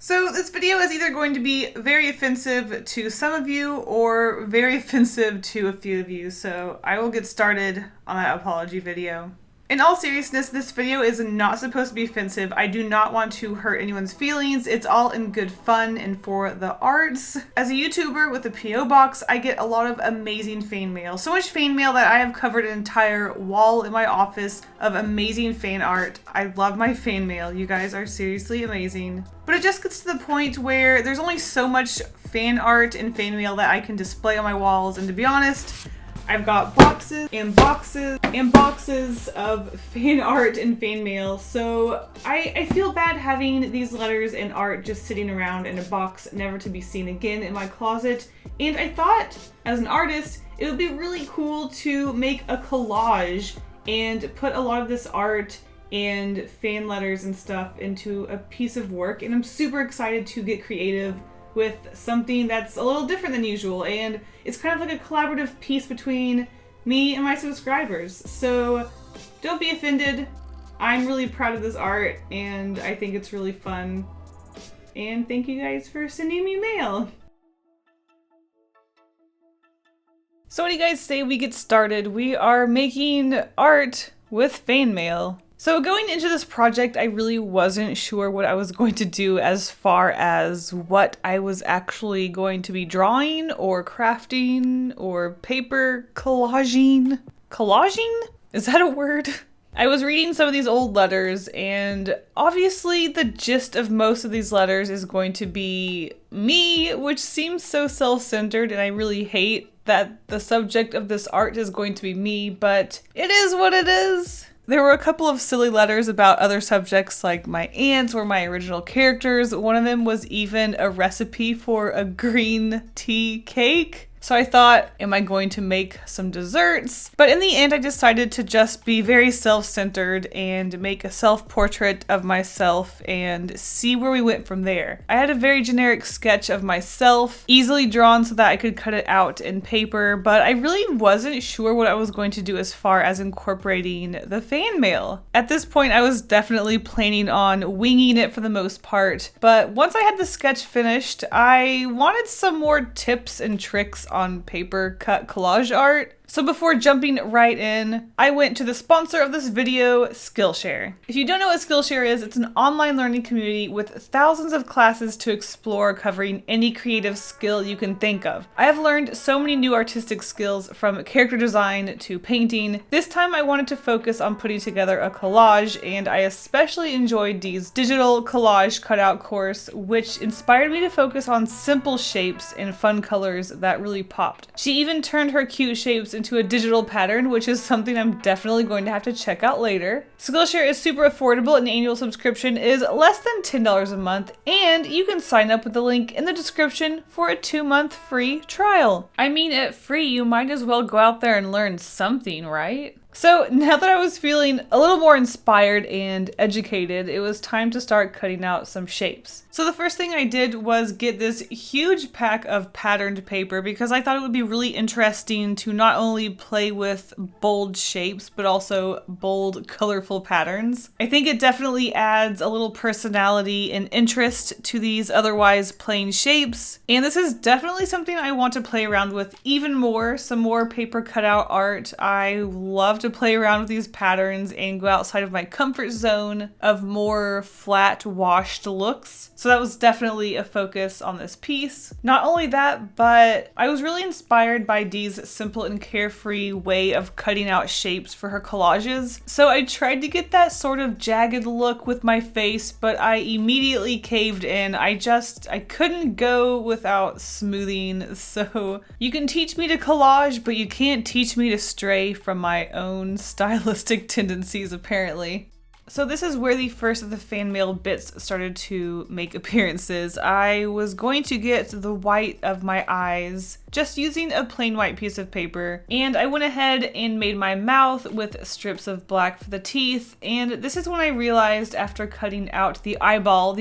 So this video is either going to be very offensive to some of you or very offensive to a few of you, so I will get started on that apology video. In all seriousness, this video is not supposed to be offensive. I do not want to hurt anyone's feelings. It's all in good fun and for the arts. As a YouTuber with a PO box, I get a lot of amazing fan mail. So much fan mail that I have covered an entire wall in my office of amazing fan art. I love my fan mail. You guys are seriously amazing. But it just gets to the point where there's only so much fan art and fan mail that I can display on my walls. And to be honest, I've got boxes and boxes and boxes of fan art and fan mail, so I feel bad having these letters and art just sitting around in a box never to be seen again in my closet. And I thought, as an artist, it would be really cool to make a collage and put a lot of this art and fan letters and stuff into a piece of work, and I'm super excited to get creative with something that's a little different than usual, and it's kind of like a collaborative piece between me and my subscribers. So don't be offended. I'm really proud of this art and I think it's really fun. And thank you guys for sending me mail. So what do you guys say we get started? We are making art with fan mail. So going into this project, I really wasn't sure what I was going to do as far as what I was actually going to be drawing or crafting or paper collaging. Collaging? Is that a word? I was reading some of these old letters, and obviously the gist of most of these letters is going to be me, which seems so self-centered, and I really hate that the subject of this art is going to be me, but it is what it is. There were a couple of silly letters about other subjects like my aunts or my original characters. One of them was even a recipe for a green tea cake. So I thought, am I going to make some desserts? But in the end, I decided to just be very self-centered and make a self-portrait of myself and see where we went from there. I had a very generic sketch of myself, easily drawn so that I could cut it out in paper, but I really wasn't sure what I was going to do as far as incorporating the fan mail. At this point, I was definitely planning on winging it for the most part, but once I had the sketch finished, I wanted some more tips and tricks on paper cut collage art. So before jumping right in, I went to the sponsor of this video, Skillshare. If you don't know what Skillshare is, it's an online learning community with thousands of classes to explore covering any creative skill you can think of. I have learned so many new artistic skills from character design to painting. This time I wanted to focus on putting together a collage, and I especially enjoyed Dee's digital collage cutout course, which inspired me to focus on simple shapes and fun colors that really popped. She even turned her cute shapes into a digital pattern, which is something I'm definitely going to have to check out later. Skillshare is super affordable. An annual subscription is less than $10 a month, and you can sign up with the link in the description for a 2-month free trial. I mean, at free, you might as well go out there and learn something, right? So now that I was feeling a little more inspired and educated, it was time to start cutting out some shapes. So the first thing I did was get this huge pack of patterned paper because I thought it would be really interesting to not only play with bold shapes, but also bold, colorful patterns. I think it definitely adds a little personality and interest to these otherwise plain shapes. And this is definitely something I want to play around with even more, some more paper cutout art. I love to play around with these patterns and go outside of my comfort zone of more flat washed looks. So that was definitely a focus on this piece. Not only that, but I was really inspired by Dee's simple and carefree way of cutting out shapes for her collages. So I tried to get that sort of jagged look with my face, but I immediately caved in. I couldn't go without smoothing. So you can teach me to collage, but you can't teach me to stray from my own stylistic tendencies, apparently. So this is where the first of the fan mail bits started to make appearances. I was going to get the white of my eyes just using a plain white piece of paper, and I went ahead and made my mouth with strips of black for the teeth. And this is when I realized, after cutting out the eyeball,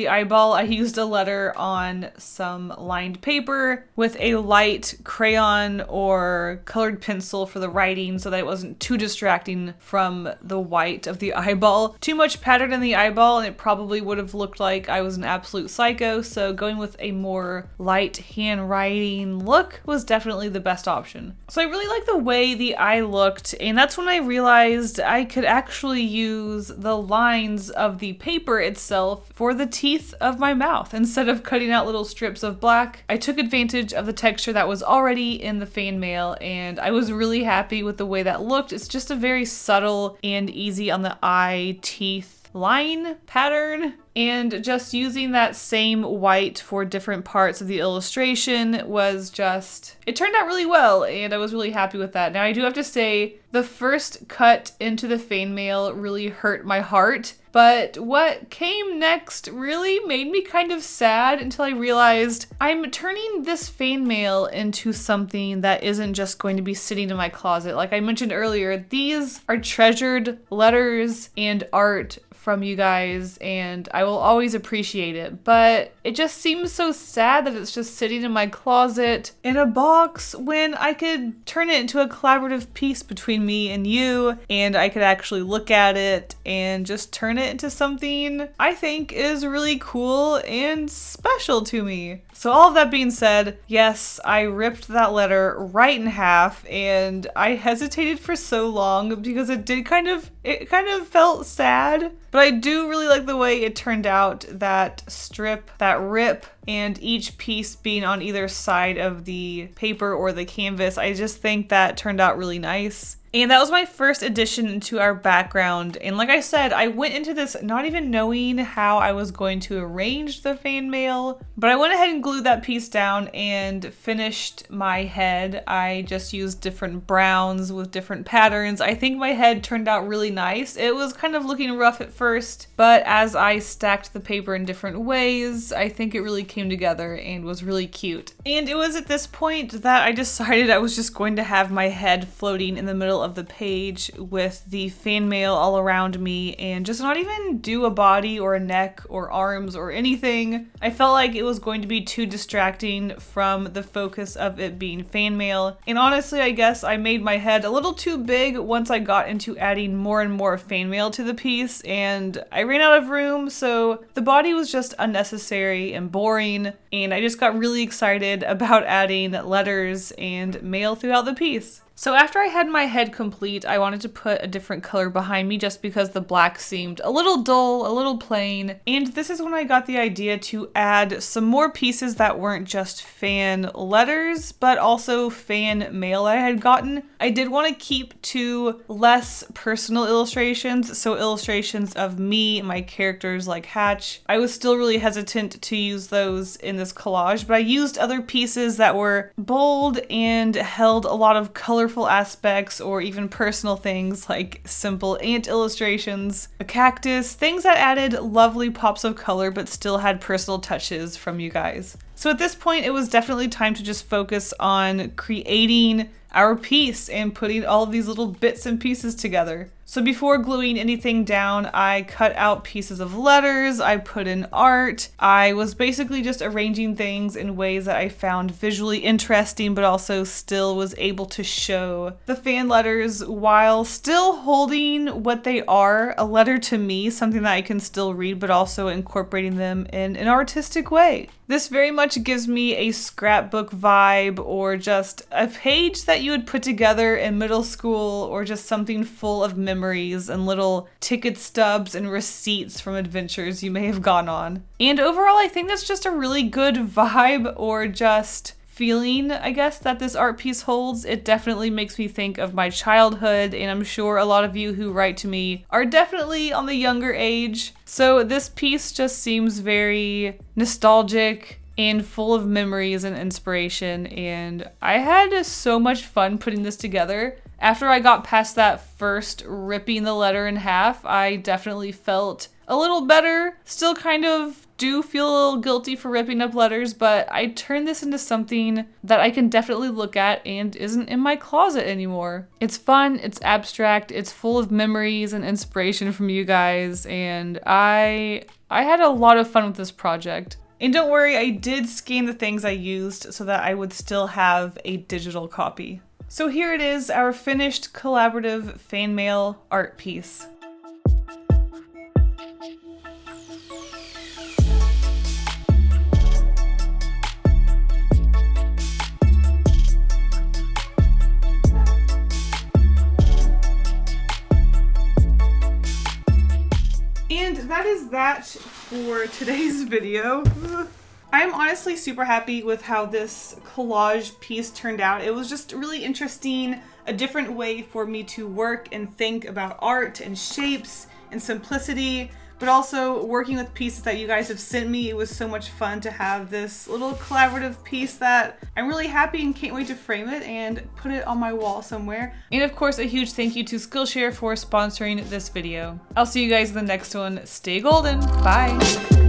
I used a letter on some lined paper with a light crayon or colored pencil for the writing so that it wasn't too distracting from the white of the eyeball. To much pattern in the eyeball and it probably would have looked like I was an absolute psycho, so going with a more light handwriting look was definitely the best option. So I really like the way the eye looked, and that's when I realized I could actually use the lines of the paper itself for the teeth of my mouth. Instead of cutting out little strips of black, I took advantage of the texture that was already in the fan mail, and I was really happy with the way that looked. It's just a very subtle and easy on the eye teeth line pattern, and just using that same white for different parts of the illustration was just, it turned out really well, and I was really happy with that. Now I do have to say, the first cut into the fan mail really hurt my heart, but what came next really made me kind of sad until I realized I'm turning this fan mail into something that isn't just going to be sitting in my closet. Like I mentioned earlier, these are treasured letters and art from you guys, and I will always appreciate it, but it just seems so sad that it's just sitting in my closet in a box when I could turn it into a collaborative piece between me and you, and I could actually look at it and just turn it into something I think is really cool and special to me. So all of that being said, yes, I ripped that letter right in half, and I hesitated for so long because it kind of felt sad, but I do really like the way it turned out, that strip, that rip, and each piece being on either side of the paper or the canvas. I just think that turned out really nice. And that was my first addition into our background. And like I said, I went into this not even knowing how I was going to arrange the fan mail, but I went ahead and glued that piece down and finished my head. I just used different browns with different patterns. I think my head turned out really nice. It was kind of looking rough at first, but as I stacked the paper in different ways, I think it really came together and was really cute. And it was at this point that I decided I was just going to have my head floating in the middle of the page with the fan mail all around me and just not even do a body or a neck or arms or anything. I felt like it was going to be too distracting from the focus of it being fan mail. And honestly, I guess I made my head a little too big once I got into adding more and more fan mail to the piece, and I ran out of room, so the body was just unnecessary and boring, and I just got really excited about adding letters and mail throughout the piece. So after I had my head complete, I wanted to put a different color behind me just because the black seemed a little dull, a little plain. And this is when I got the idea to add some more pieces that weren't just fan letters, but also fan mail that I had gotten. I did want to keep to less personal illustrations, so illustrations of me, my characters like Hatch. I was still really hesitant to use those in this collage, but I used other pieces that were bold and held a lot of colorful aspects, or even personal things like simple ant illustrations, a cactus, things that added lovely pops of color but still had personal touches from you guys. So at this point, it was definitely time to just focus on creating our piece and putting all of these little bits and pieces together. So before gluing anything down, I cut out pieces of letters, I put in art. I was basically just arranging things in ways that I found visually interesting, but also still was able to show the fan letters while still holding what they are, a letter to me, something that I can still read, but also incorporating them in an artistic way. This very much gives me a scrapbook vibe, or just a page that you would put together in middle school, or just something full of memories and little ticket stubs and receipts from adventures you may have gone on. And overall, I think that's just a really good vibe, or just feeling, I guess, that this art piece holds. It definitely makes me think of my childhood, and I'm sure a lot of you who write to me are definitely on the younger age. So this piece just seems very nostalgic and full of memories and inspiration, and I had so much fun putting this together. After I got past that first ripping the letter in half, I definitely felt a little better. Still kind of do feel a little guilty for ripping up letters, but I turned this into something that I can definitely look at and isn't in my closet anymore. It's fun, it's abstract, it's full of memories and inspiration from you guys, and I had a lot of fun with this project. And don't worry, I did scan the things I used so that I would still have a digital copy. So here it is, our finished collaborative fan mail art piece. for today's video. I'm honestly super happy with how this collage piece turned out. It was just really interesting, a different way for me to work and think about art and shapes and simplicity, but also working with pieces that you guys have sent me. It was so much fun to have this little collaborative piece that I'm really happy and can't wait to frame it and put it on my wall somewhere. And of course, a huge thank you to Skillshare for sponsoring this video. I'll see you guys in the next one. Stay golden. Bye.